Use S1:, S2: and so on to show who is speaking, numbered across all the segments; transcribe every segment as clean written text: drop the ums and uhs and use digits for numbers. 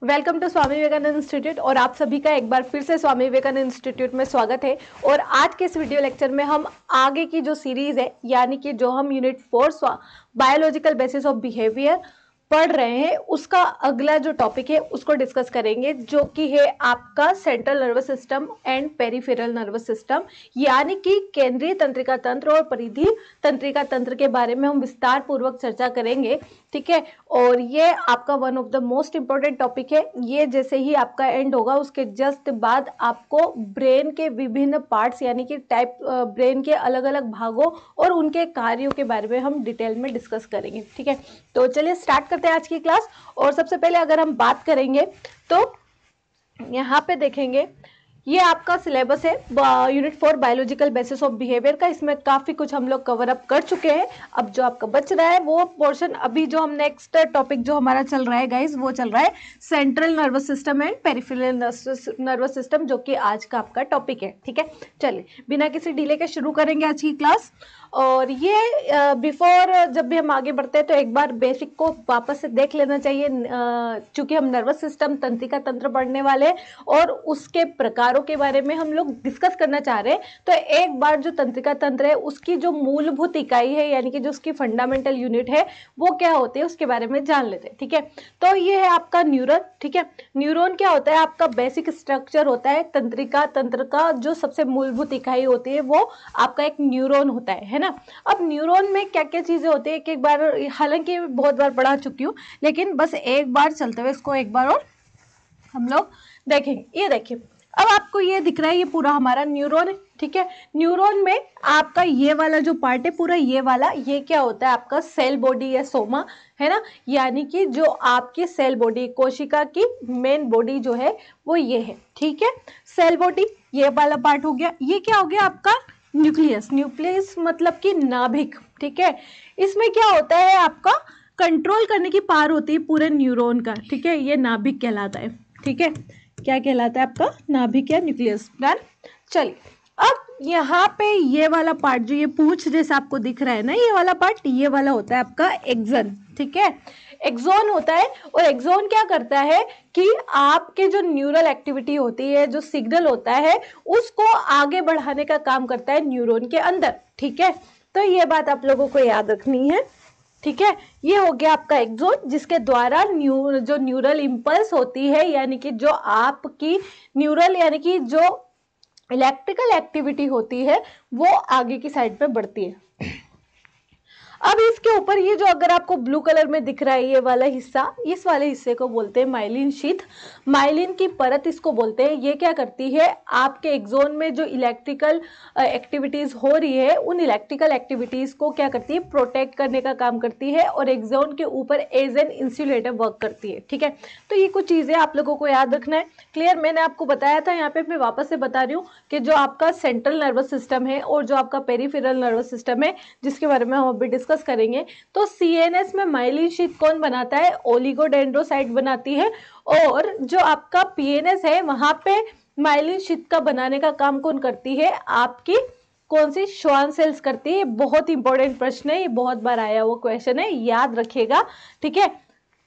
S1: Welcome to Swami Vivekananda institute और आप सभी का एक बार फिर से स्वामी विवेकानंद इंस्टीट्यूट में स्वागत है। और आज के इस वीडियो लेक्चर में हम आगे की जो सीरीज है यानी कि जो हम unit 4 biological basis of behaviour पढ़ रहे हैं उसका अगला जो टॉपिक है उसको डिस्कस करेंगे, जो कि है आपका central nervous system and peripheral nervous system, यानी कि केंद्रीय तंत्रिका तंत्र और परिधि तंत्रिका तंत्र के बारे में हम विस्तार पूर्वक चर्चा करेंगे। ठीक है, और ये आपका one of the most important topic है। ये जैसे ही आपका एंड होगा उसके जस्ट बाद आपको ब्रेन के विभिन्न पार्ट्स यानी कि ब्रेन के अलग अलग भागों और उनके कार्यों के बारे में हम डिटेल में डिस्कस करेंगे। ठीक है, तो चलिए स्टार्ट करते हैं आज की क्लास। और सबसे पहले अगर हम बात करेंगे तो यहाँ पे देखेंगे, ये आपका सिलेबस है unit 4 biological basis of behaviour का। इसमें काफी कुछ हम लोग कवर अप कर चुके हैं। अब जो आपका बच रहा है वो पोर्शन, अभी जो हम नेक्स्ट टॉपिक जो हमारा चल रहा है गाइस, वो चल रहा है central nervous system and peripheral nervous system, जो कि आज का आपका टॉपिक है। ठीक है, चलिए बिना किसी डिले के शुरू करेंगे आज की क्लास। और ये बिफोर जब भी हम आगे बढ़ते हैं तो एक बार बेसिक को वापस से देख लेना चाहिए, चूंकि हम नर्वस सिस्टम तंत्रिका तंत्र पढ़ने वाले हैं और उसके प्रकारों के बारे में हम लोग डिस्कस करना चाह रहे हैं। तो एक बार जो तंत्रिका तंत्र है उसकी जो मूलभूत इकाई है यानी कि जो उसकी फंडामेंटल यूनिट है वो क्या होती है उसके बारे में जान लेते हैं। ठीक है, तो ये है आपका न्यूरॉन। ठीक है, न्यूरॉन क्या होता है? आपका बेसिक स्ट्रक्चर होता है तंत्रिका तंत्र का। जो सबसे मूलभूत इकाई होती है वो आपका एक न्यूरॉन होता है ना। अब न्यूरॉन में क्या क्या चीजें होती है, एक बार, हालांकि बहुत बार पढ़ा चुकी हूँ, लेकिन बस एक बार चलते हुए इसको एक बार और हम लोग देखेंगे। ये देखिए, अब आपको ये दिख रहा है, ये पूरा हमारा न्यूरॉन है। ठीक है, न्यूरॉन में आपका ये वाला जो पार्ट है पूरा, ये वाला, ये क्या होता है? आपका सेल बॉडी या सोमा है ना, यानी कि जो आपकी सेल बॉडी, कोशिका की मेन बॉडी जो है वो ये है। ठीक है, सेल बॉडी ये वाला पार्ट हो गया। ये क्या हो गया? आपका न्यूक्लियस। न्यूक्लियस मतलब कि नाभिक। ठीक है, इसमें क्या होता है? आपका कंट्रोल करने की पावर होती है पूरे न्यूरॉन का। ठीक है, ये नाभिक कहलाता है। ठीक है, क्या कहलाता है? आपका नाभिक या न्यूक्लियस। डन। चलिए, अब यहाँ पे ये वाला पार्ट जो ये पूंछ जैसा आपको दिख रहा है ना, ये वाला पार्ट, ये वाला होता है आपका एक्सन। ठीक है, एक्सोन होता है। और एक्सोन क्या करता है कि आपके जो न्यूरल एक्टिविटी होती है, जो सिग्नल होता है, उसको आगे बढ़ाने का काम करता है न्यूरॉन के अंदर। ठीक है, तो ये बात आप लोगों को याद रखनी है। ठीक है, ये हो गया आपका एक्सोन, जिसके द्वारा जो न्यूरल इंपल्स होती है यानी कि जो आपकी न्यूरल यानी कि जो इलेक्ट्रिकल एक्टिविटी होती है वो आगे की साइड पे बढ़ती है। अब इसके ऊपर ये जो अगर आपको ब्लू कलर में दिख रहा है ये वाला हिस्सा, इस वाले हिस्से को बोलते हैं माइलिन शीथ। माइलिन की परत इसको बोलते हैं। ये क्या करती है? आपके एक्सोन में जो इलेक्ट्रिकल एक्टिविटीज हो रही है उन इलेक्ट्रिकल एक्टिविटीज को क्या करती है? प्रोटेक्ट करने का काम करती है और एक्सोन के ऊपर एज एन इंसुलेटर वर्क करती है। ठीक है, तो ये कुछ चीजें आप लोगों को याद रखना है। क्लियर? मैंने आपको बताया था, यहाँ पे मैं वापस से बता रही हूँ कि जो आपका सेंट्रल नर्वस सिस्टम है और जो आपका पेरिफेरल नर्वस सिस्टम है, जिसके बारे में हम अभी डिस्कस करेंगे, तो सीएनएस में माइलिन शीथ कौन बनाता है? ओलिगोडेंड्रोसाइट बनाती है। और जो आपका पीएनएस है वहां पे माइलिन शीथ का बनाने का काम कौन करती है? आपकी कौन सी? श्वान सेल्स करती है। बहुत इंपॉर्टेंट प्रश्न है, ये बहुत बार आया हुआ क्वेश्चन है, याद रखिएगा। ठीक है,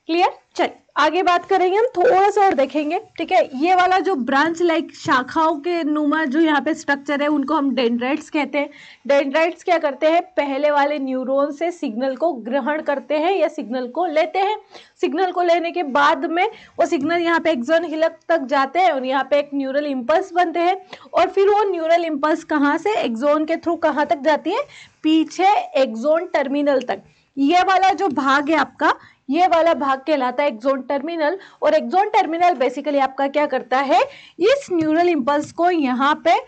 S1: क्लियर? चल आगे बात करेंगे, हम थोड़ा सा और देखेंगे। ठीक है, ये वाला जो ब्रांच लाइक शाखाओं के नुमा जो यहाँ पे स्ट्रक्चर है उनको हम डेंड्राइट्स कहते हैं। डेंड्राइट्स क्या करते हैं? पहले वाले न्यूरॉन से सिग्नल को ग्रहण करते हैं या सिग्नल को लेते हैं। सिग्नल को लेने के बाद में वो सिग्नल यहाँ पे एक्सोन हिलक तक जाते हैं और यहाँ पे एक न्यूरल इंपल्स बनते हैं। और फिर वो न्यूरल इंपल्स कहाँ से? एक्सोन के थ्रू कहाँ तक जाती है? पीछे एक्सोन टर्मिनल तक। ये वाला जो भाग है आपका, ये वाला भाग कहलाता है एक्सोन टर्मिनल। और एक्सोन टर्मिनल बेसिकली आपका क्या करता है? इस न्यूरल इंपल्स को यहाँ पे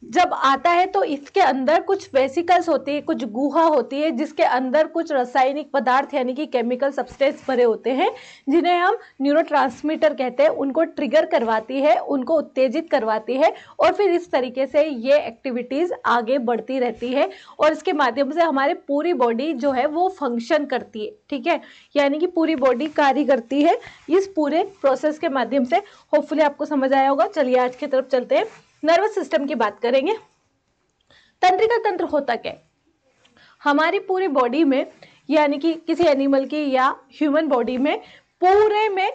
S1: जब आता है तो इसके अंदर कुछ वेसिकल्स होती है, कुछ गुहा होती है, जिसके अंदर कुछ रासायनिक पदार्थ यानी कि केमिकल सब्सटेंस भरे होते हैं, जिन्हें हम न्यूरोट्रांसमीटर कहते हैं। उनको ट्रिगर करवाती है, उनको उत्तेजित करवाती है और फिर इस तरीके से ये एक्टिविटीज आगे बढ़ती रहती है और इसके माध्यम से हमारी पूरी बॉडी जो है वो फंक्शन करती है। ठीक है, यानी कि पूरी बॉडी कार्य करती है इस पूरे प्रोसेस के माध्यम से। होपफुली आपको समझ आया होगा। चलिए आज की तरफ चलते हैं, नर्वस सिस्टम की बात करेंगे। तंत्रिका तंत्र होता क्या है? हमारी पूरी बॉडी में यानी कि किसी एनिमल की या ह्यूमन बॉडी में पूरे में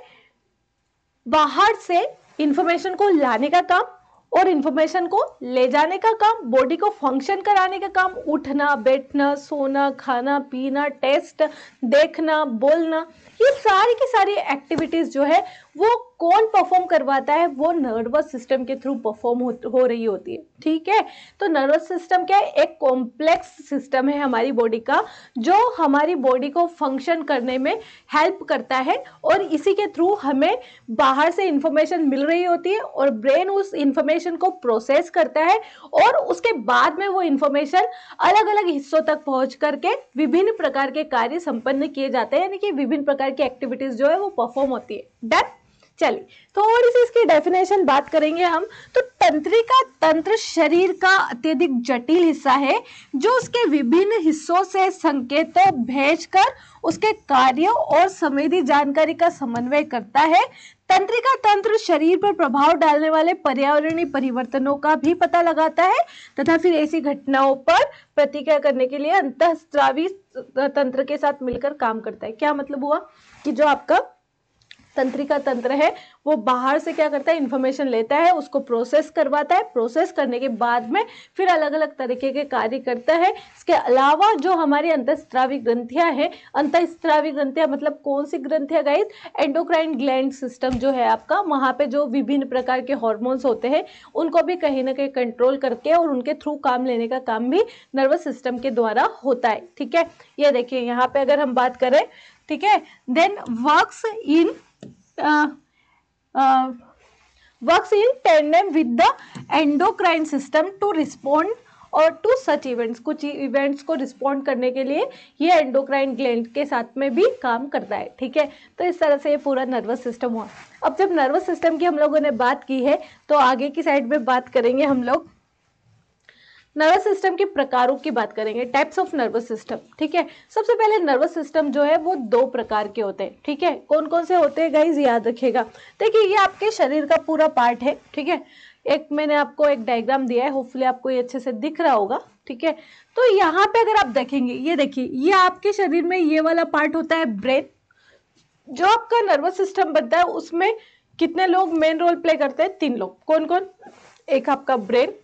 S1: बाहर से इंफॉर्मेशन को लाने का काम और इंफॉर्मेशन को ले जाने का काम, बॉडी को फंक्शन कराने का काम, उठना, बैठना, सोना, खाना, पीना, टेस्ट, देखना, बोलना, ये सारी की सारी एक्टिविटीज जो है वो कौन परफॉर्म करवाता है? वो नर्वस सिस्टम के थ्रू परफॉर्म हो रही होती है। ठीक है, तो नर्वस सिस्टम क्या है? एक कॉम्प्लेक्स सिस्टम है हमारी बॉडी का, जो हमारी बॉडी को फंक्शन करने में हेल्प करता है और इसी के थ्रू हमें बाहर से इंफॉर्मेशन मिल रही होती है और ब्रेन उस इंफॉर्मेशन को प्रोसेस करता है और उसके बाद में वो इंफॉर्मेशन अलग अलग हिस्सों तक पहुंच करके विभिन्न प्रकार के कार्य संपन्न किए जाते हैं, यानी कि विभिन्न प्रकार की एक्टिविटीज जो है वो परफॉर्म होती है। डन। चलिए थोड़ी सी इसकी डेफिनेशन बात करेंगे हम। तो तंत्रिका तंत्र शरीर का अत्यधिक जटिल हिस्सा है जो उसके विभिन्न हिस्सों से संकेतों भेजकर उसके कार्यों और संवेदी जानकारी का समन्वय करता है। तंत्रिका तंत्र शरीर पर प्रभाव डालने वाले पर्यावरणीय परिवर्तनों का भी पता लगाता है तथा फिर ऐसी घटनाओं पर प्रतिक्रिया करने के लिए अंतःस्रावी तंत्र के साथ मिलकर काम करता है। क्या मतलब हुआ कि जो आपका तंत्रिका तंत्र है वो बाहर से क्या करता है? इंफॉर्मेशन लेता है, उसको प्रोसेस करवाता है, प्रोसेस करने के बाद में फिर अलग अलग तरीके के कार्य करता है। इसके अलावा जो हमारी अंतःस्रावी ग्रंथियां हैं, अंतःस्रावी ग्रंथियां मतलब कौन सी ग्रंथियां गाइस? एंडोक्राइन ग्लैंड सिस्टम जो है आपका, वहां पे जो विभिन्न प्रकार के हॉर्मोन्स होते हैं उनको भी कहीं ना कहीं कंट्रोल करके और उनके थ्रू काम लेने का काम भी नर्वस सिस्टम के द्वारा होता है। ठीक है, ये देखिए यहाँ पे अगर हम बात करें, ठीक है, then works in tandem with the endocrine system to respond और टू सच इवेंट्स, कुछ इवेंट्स को रिस्पॉन्ड करने के लिए ये एंडोक्राइन ग्लैंड के साथ में भी काम करता है। ठीक है, तो इस तरह से ये पूरा नर्वस सिस्टम हुआ। अब जब नर्वस सिस्टम की हम लोगों ने बात की है तो आगे की साइड में बात करेंगे हम लोग नर्वस सिस्टम के प्रकारों की बात करेंगे, टाइप्स ऑफ नर्वस सिस्टम। ठीक है, सबसे पहले नर्वस सिस्टम जो है वो दो प्रकार के होते हैं। ठीक है, कौन कौन से होते हैं गाइज? याद रखिएगा। देखिए ये आपके शरीर का पूरा पार्ट है। ठीक है, एक मैंने आपको एक डायग्राम दिया है, होपफुली आपको ये अच्छे से दिख रहा होगा। ठीक है, तो यहाँ पे अगर आप देखेंगे, ये देखिए, ये आपके शरीर में ये वाला पार्ट होता है ब्रेन। जो आपका नर्वस सिस्टम बनता है उसमें कितने लोग मेन रोल प्ले करते हैं? 3 लोग। कौन कौन? एक आपका ब्रेन,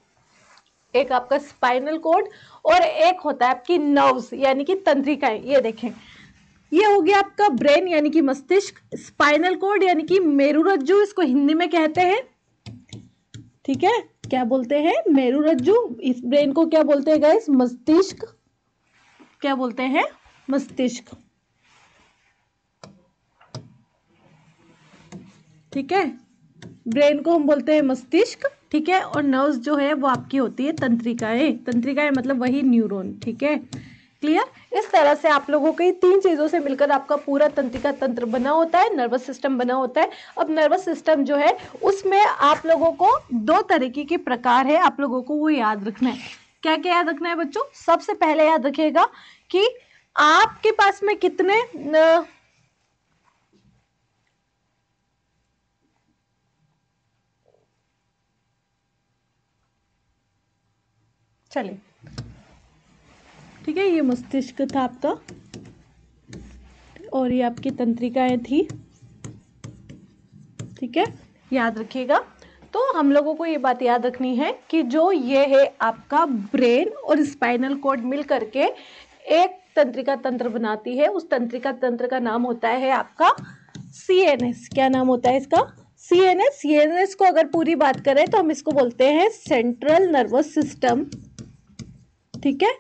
S1: एक आपका स्पाइनल कॉर्ड और एक होता है आपकी नर्व्स यानी कि तंत्रिकाएं। ये देखें, ये हो गया आपका ब्रेन यानी कि मस्तिष्क, स्पाइनल कॉर्ड यानी कि मेरुरज्जु, इसको हिंदी में कहते हैं। ठीक है, क्या बोलते हैं? मेरुरज्जु। इस ब्रेन को क्या बोलते हैं गाइस? मस्तिष्क। क्या बोलते हैं? मस्तिष्क। ठीक है, ब्रेन को हम बोलते हैं मस्तिष्क। ठीक है, और नर्व्स जो है वो आपकी होती है तंत्रिकाएं। तंत्रिकाएं मतलब वही न्यूरॉन। ठीक है, क्लियर? इस तरह से आप लोगों को 3 चीजों से मिलकर आपका पूरा तंत्रिका तंत्र बना होता है, नर्वस सिस्टम बना होता है। अब नर्वस सिस्टम जो है उसमें आप लोगों को 2 तरीके के प्रकार है, आप लोगों को वो याद रखना है। क्या क्या याद रखना है बच्चों? सबसे पहले याद रखिएगा कि आपके पास में कितने चलिए, ठीक है, ये मस्तिष्क था आपका और ये आपकी तंत्रिकाएं थी। ठीक है, याद रखिएगा। तो हम लोगों को ये बात याद रखनी है कि जो ये है आपका ब्रेन और स्पाइनल कॉर्ड मिल करके एक तंत्रिका तंत्र बनाती है। उस तंत्रिका तंत्र का नाम होता है आपका CNS। क्या नाम होता है इसका? CNS। CNS को अगर पूरी बात करें तो हम इसको बोलते हैं सेंट्रल नर्वस सिस्टम। ठीक है,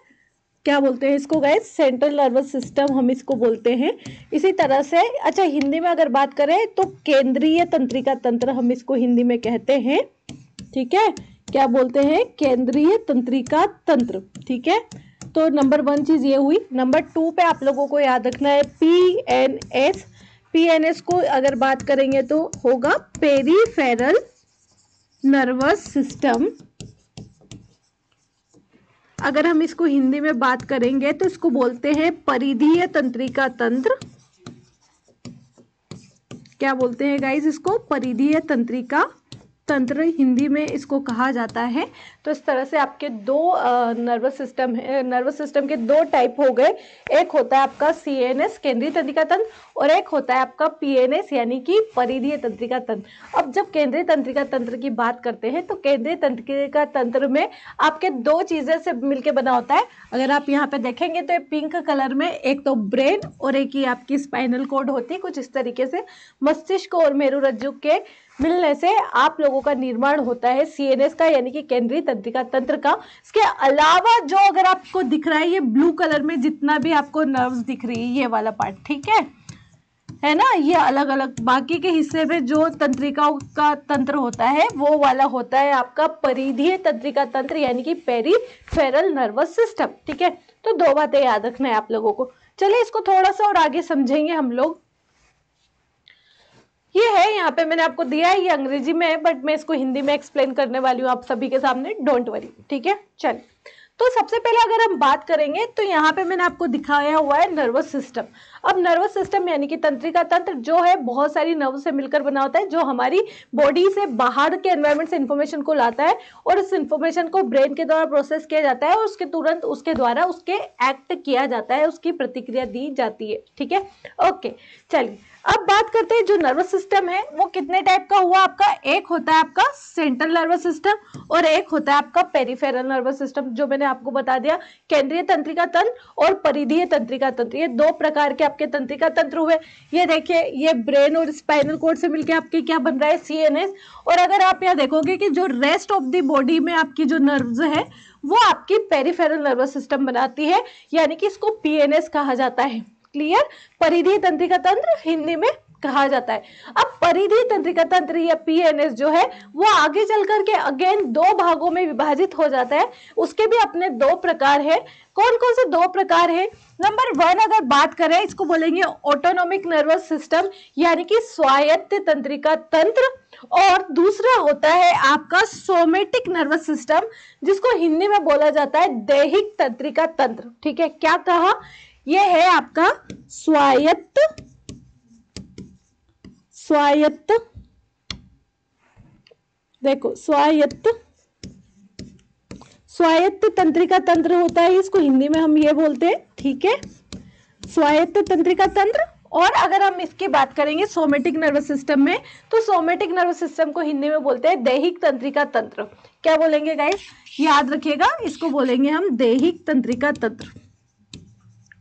S1: क्या बोलते हैं इसको गाइस? सेंट्रल नर्वस सिस्टम हम इसको बोलते हैं। इसी तरह से अच्छा हिंदी में अगर बात करें तो केंद्रीय तंत्रिका तंत्र हम इसको हिंदी में कहते हैं। ठीक है, क्या बोलते हैं? केंद्रीय तंत्रिका तंत्र। ठीक है, तो नंबर 1 चीज ये हुई। नंबर 2 पे आप लोगों को याद रखना है PNS। PNS को अगर बात करेंगे तो होगा पेरिफेरल नर्वस सिस्टम। अगर हम इसको हिंदी में बात करेंगे तो इसको बोलते हैं परिधीय तंत्रिका तंत्र। क्या बोलते हैं गाइस इसको? परिधीय तंत्रिका तंत्र हिंदी में इसको कहा जाता है। तो इस तरह से आपके दो नर्वस सिस्टम है, नर्वस सिस्टम के दो टाइप हो गए। एक होता है आपका CNS केंद्रीय तंत्रिका तंत्र और एक होता है आपका PNS यानी कि परिधीय तंत्रिका तंत्र। अब जब केंद्रीय तंत्रिका तंत्र की बात करते हैं तो केंद्रीय तंत्रिका तंत्र में आपके दो चीजें से मिलकर बना होता है। अगर आप यहाँ पे देखेंगे तो पिंक कलर में एक तो ब्रेन और एक ही आपकी स्पाइनल कॉर्ड होती है। कुछ इस तरीके से मस्तिष्क और मेरुरज्जु के मिलने से आप लोगों का निर्माण होता है CNS का यानी कि केंद्रीय तंत्रिका तंत्र का। इसके अलावा जो अगर आपको दिख रहा है ये ब्लू कलर में जितना भी आपको नर्व्स दिख रही है ये वाला पार्ट, ठीक है ना, ये अलग अलग बाकी के हिस्से में जो तंत्रिकाओं का तंत्र होता है वो वाला होता है आपका परिधीय तंत्रिका तंत्र यानी कि पेरिफेरल नर्वस सिस्टम। ठीक है, तो दो बातें याद रखना है आप लोगों को। चलिए इसको थोड़ा सा और आगे समझेंगे हम लोग। ये है यहाँ पे मैंने आपको दिया है, ये अंग्रेजी में है बट मैं इसको हिंदी में एक्सप्लेन करने वाली हूँ आप सभी के सामने, डोंट वरी। ठीक है, चलिए तो सबसे पहले अगर हम बात करेंगे तो यहाँ पे मैंने आपको दिखाया हुआ है नर्वस सिस्टम। अब नर्वस सिस्टम यानी कि तंत्रिका तंत्र जो है बहुत सारी नर्व से मिलकर बना होता है जो हमारी बॉडी से बाहर के एनवायरनमेंट से इंफॉर्मेशन को लाता है और इस इंफॉर्मेशन को ब्रेन के द्वारा प्रोसेस किया जाता है और उसके तुरंत उसके द्वारा उसके एक्ट किया जाता है, उसकी प्रतिक्रिया दी जाती है। ठीक है, ओके चलिए अब बात करते हैं जो नर्वस सिस्टम है वो कितने टाइप का हुआ आपका। एक होता है आपका सेंट्रल नर्वस सिस्टम और एक होता है आपका पेरिफेरल नर्वस सिस्टम, जो मैंने आपको बता दिया केंद्रीय तंत्रिका तंत्र और परिधीय तंत्रिका तंत्र। ये दो प्रकार के आपके तंत्रिका तंत्र हुए। ये देखिए ये ब्रेन और स्पाइनल कॉर्ड से मिलकर आपके क्या बन रहा है, CNS। और अगर आप यहाँ देखोगे कि जो रेस्ट ऑफ द बॉडी में आपकी जो नर्व्स है वो आपकी पेरिफेरल नर्वस सिस्टम बनाती है यानी कि इसको PNS कहा जाता है। क्लियर, परिधीय तंत्रिका तंत्र हिंदी में कहा जाता है। अब परिधीय तंत्रिका तंत्र या PNS जो है वो आगे चल करके अगेन दो भागों में विभाजित हो जाता है। उसके भी अपने दो प्रकार है। कौन कौन से दो प्रकार है? नंबर 1 अगर बात करें इसको बोलेंगे ऑटोनोमिक नर्वस सिस्टम यानी कि स्वायत्त तंत्रिका तंत्र, और दूसरा होता है आपका सोमेटिक नर्वस सिस्टम जिसको हिंदी में बोला जाता है दैहिक तंत्रिका तंत्र। ठीक है, क्या कहा? ये है आपका स्वायत्त देखो स्वायत्त तंत्रिका तंत्र होता है, इसको हिंदी में हम ये बोलते हैं। ठीक है, स्वायत्त तंत्रिका तंत्र। और अगर हम इसकी बात करेंगे सोमेटिक नर्वस सिस्टम में तो सोमेटिक नर्वस सिस्टम को हिंदी में बोलते हैं दैहिक तंत्रिका तंत्र। क्या बोलेंगे गाइस, याद रखिएगा, इसको बोलेंगे हम दैहिक तंत्रिका तंत्र।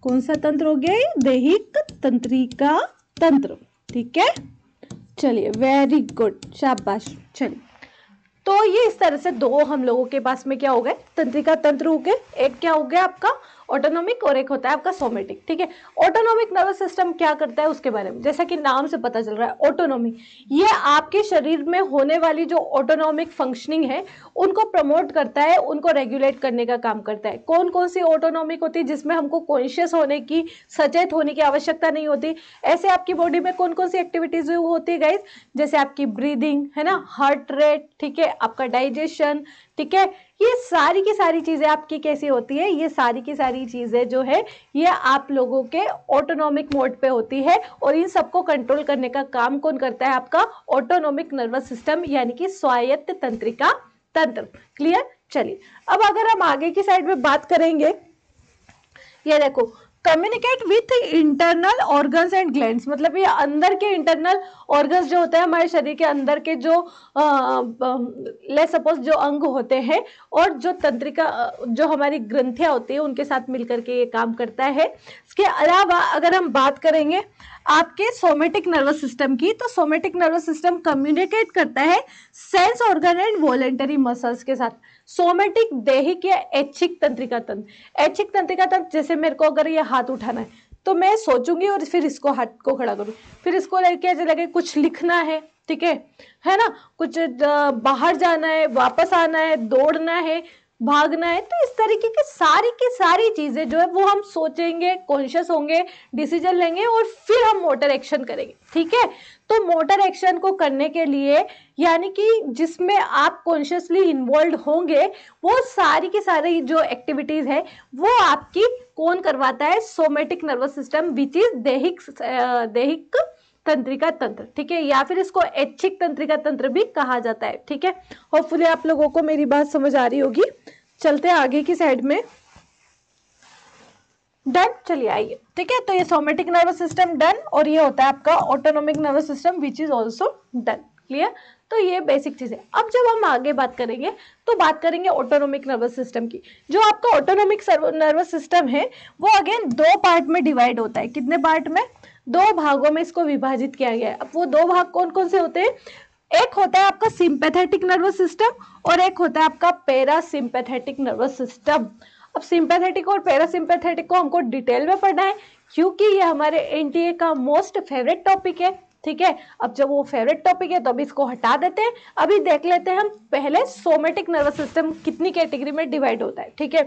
S1: कौन सा तंत्र हो गया ये? दैहिक तंत्रिका तंत्र। ठीक है, चलिए वेरी गुड, शाबाश। चलिए तो ये इस तरह से दो हम लोगों के पास में क्या हो गए, तंत्रिका तंत्र हो गए। एक क्या हो गया आपका ऑटोनोमिक और एक होता है आपका सोमेटिक। ठीक है, ऑटोनोमिक नर्वस सिस्टम क्या करता है उसके बारे में, जैसा कि नाम से पता चल रहा है ऑटोनोमिक, ये आपके शरीर में होने वाली जो ऑटोनोमिक फंक्शनिंग है उनको प्रमोट करता है, उनको रेगुलेट करने का काम करता है। कौन कौन सी ऑटोनोमिक होती है जिसमें हमको कॉन्शियस होने की, सचेत होने की आवश्यकता नहीं होती। ऐसे आपकी बॉडी में कौन कौन सी एक्टिविटीज होती है गाइस, जैसे आपकी ब्रीदिंग है ना, हार्ट रेट, ठीक है, आपका डाइजेशन, ठीक है, ये सारी की सारी चीजें आपकी कैसी होती है, ये सारी की सारी चीजें जो है ये आप लोगों के ऑटोनोमिक मोड पे होती है और इन सबको कंट्रोल करने का काम कौन करता है, आपका ऑटोनोमिक नर्वस सिस्टम यानी कि स्वायत्त तंत्रिका तंत्र। क्लियर, चलिए अब अगर हम आगे की साइड में बात करेंगे, ये देखो communicate with internal organs and glands, मतलब ये अंदर के इंटरनल ऑर्गन्स जो होते हैं हमारे शरीर के अंदर के जो लेट्स सपोज जो अंग होते हैं और जो तंत्रिका जो हमारी ग्रंथियां होती है उनके साथ मिलकर के ये काम करता है। इसके अलावा अगर हम बात करेंगे आपके सोमेटिक नर्वस सिस्टम की, तो सोमेटिक नर्वस सिस्टम कम्युनिकेट करता है sense organ and voluntary muscles के साथ। सोमेटिक दैहिक या ऐच्छिक तंत्रिका तंत्र। ऐच्छिक तंत्रिका तंत्र जैसे मेरे को अगर ये हाथ उठाना है तो मैं सोचूंगी और फिर इसको हाथ को खड़ा करूँ, फिर इसको लेके लगे कुछ लिखना है, ठीक है ना, कुछ बाहर जाना है, वापस आना है, दौड़ना है, भागना है, तो इस तरीके की सारी चीजें जो है वो हम सोचेंगे, कॉन्शियस होंगे, डिसीजन लेंगे और फिर हम मोटर एक्शन करेंगे। ठीक है, तो मोटर एक्शन को करने के लिए यानी कि जिसमें आप कॉन्शियसली इन्वॉल्व होंगे वो सारी की सारी जो एक्टिविटीज है वो आपकी कौन करवाता है, somatic nervous system which is दैहिक तंत्रिका तंत्र, ठीक है, या फिर इसको ऐच्छिक तंत्रिका तंत्र भी कहा जाता है, ठीक है। होपफुली आप लोगों को मेरी बात समझ आ रही होगी। चलते हैं आगे की साइड में। डन, चलिए आइए, ठीक है। तो ये सोमेटिक नर्वस सिस्टम डन, और ये होता है आपका autonomic nervous system which is also done. Clear? तो ये बेसिक चीज है। अब जब हम आगे बात करेंगे तो बात करेंगे ऑटोनोमिक नर्वस सिस्टम की। जो आपका ऑटोनोमिक नर्वस सिस्टम है वो अगेन दो पार्ट में डिवाइड होता है। कितने पार्ट में? दो भागों में इसको विभाजित किया गया है। अब वो दो भाग कौन कौन से होते हैं? एक होता है आपका सिंपैथेटिक नर्वस सिस्टम और एक होता है आपका पैरासिम्पैथेटिक नर्वस सिस्टम। अब सिंपैथेटिक और पैरासिम्पैथेटिक को हमको डिटेल में पढ़ना है क्योंकि ये हमारे एनटीए का मोस्ट फेवरेट टॉपिक है, ठीक है। अब जब वो फेवरेट टॉपिक है तो अभी इसको हटा देते हैं। अभी देख लेते हैं हम पहले सोमेटिक नर्वस सिस्टम कितनी कैटेगरी में डिवाइड होता है, ठीक है।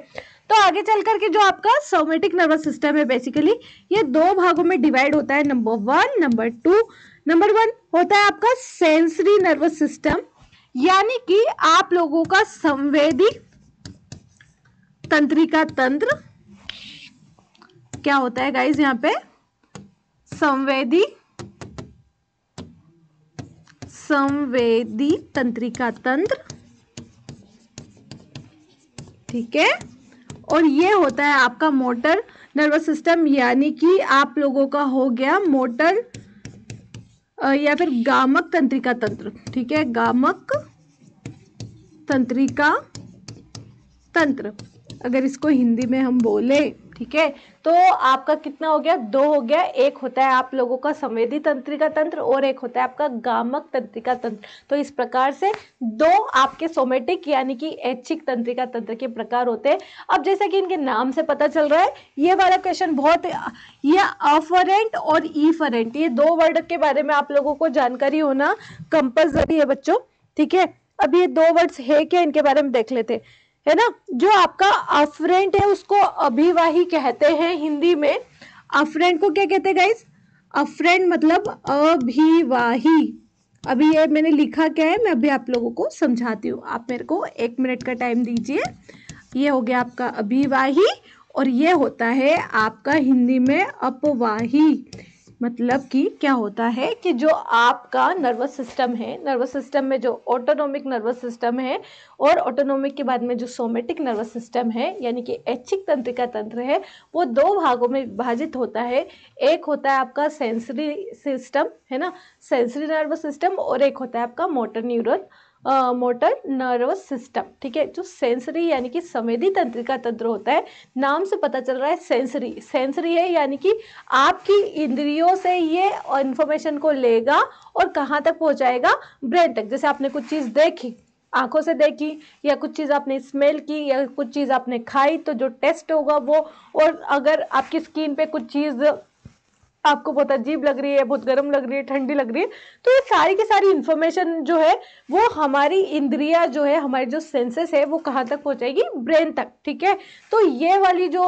S1: तो आगे चल करके जो आपका सोमेटिक नर्वस सिस्टम है बेसिकली ये दो भागों में डिवाइड होता है, नंबर 1, नंबर 2। नंबर 1 होता है आपका सेंसरी नर्वस सिस्टम, यानी कि आप लोगों का संवेदी तंत्रिका तंत्र। क्या होता है गाइस यहाँ पे? संवेदी तंत्रिका तंत्र, ठीक है। और ये होता है आपका मोटर नर्वस सिस्टम, यानी कि आप लोगों का हो गया मोटर या फिर गामक तंत्रिका तंत्र, ठीक है, गामक तंत्रिका तंत्र अगर इसको हिंदी में हम बोले, ठीक है। तो आपका कितना हो गया? दो हो गया। एक होता है आप लोगों का संवेदी तंत्रिका तंत्र और एक होता है आपका गामक तंत्रिका तंत्र। तो इस प्रकार से दो आपके सोमेटिक यानी कि ऐच्छिक तंत्रिका तंत्र के प्रकार होते हैं। अब जैसा कि इनके नाम से पता चल रहा है ये वाला क्वेश्चन बहुत, ये अफरेंट और ईफरेंट, ये दो वर्ड के बारे में आप लोगों को जानकारी होना कंपल्सरी है बच्चों, ठीक है। अब ये दो वर्ड्स है क्या इनके बारे में देख लेते है ना। जो आपका अफरेंट है उसको अभिवाही कहते हैं हिंदी में। अफरेंट को क्या कहते हैं गाइस? अफरेंट मतलब अभिवाही। अभी ये मैंने लिखा क्या है मैं अभी आप लोगों को समझाती हूँ, आप मेरे को 1 मिनट का टाइम दीजिए। ये हो गया आपका अभिवाही और ये होता है आपका हिंदी में अपवाही। मतलब कि क्या होता है कि जो आपका नर्वस सिस्टम है, नर्वस सिस्टम में जो ऑटोनोमिक नर्वस सिस्टम है और ऑटोनोमिक के बाद में जो सोमेटिक नर्वस सिस्टम है यानी कि ऐच्छिक तंत्रिका तंत्र है, वो दो भागों में विभाजित होता है। एक होता है आपका सेंसरी सिस्टम, है ना, सेंसरी नर्वस सिस्टम, और एक होता है आपका मोटर नर्वस सिस्टम, ठीक है। जो सेंसरी यानी कि संवेदी तंत्रिका तंत्र होता है, नाम से पता चल रहा है सेंसरी है, यानी कि आपकी इंद्रियों से ये इंफॉर्मेशन को लेगा और कहाँ तक पहुंचाएगा? ब्रेन तक। जैसे आपने कुछ चीज देखी, आंखों से देखी, या कुछ चीज आपने स्मेल की, या कुछ चीज आपने खाई, तो जो टेस्ट होगा वो, और अगर आपकी स्किन पे कुछ चीज आपको बहुत अजीब लग रही है, बहुत गर्म लग रही है, ठंडी लग रही है, तो ये सारी की सारी इंफॉर्मेशन जो है वो हमारी इंद्रिया जो है, हमारी जो सेंसेस है वो कहाँ तक पहुंचाएगी? ब्रेन तक, ठीक है। तो ये वाली जो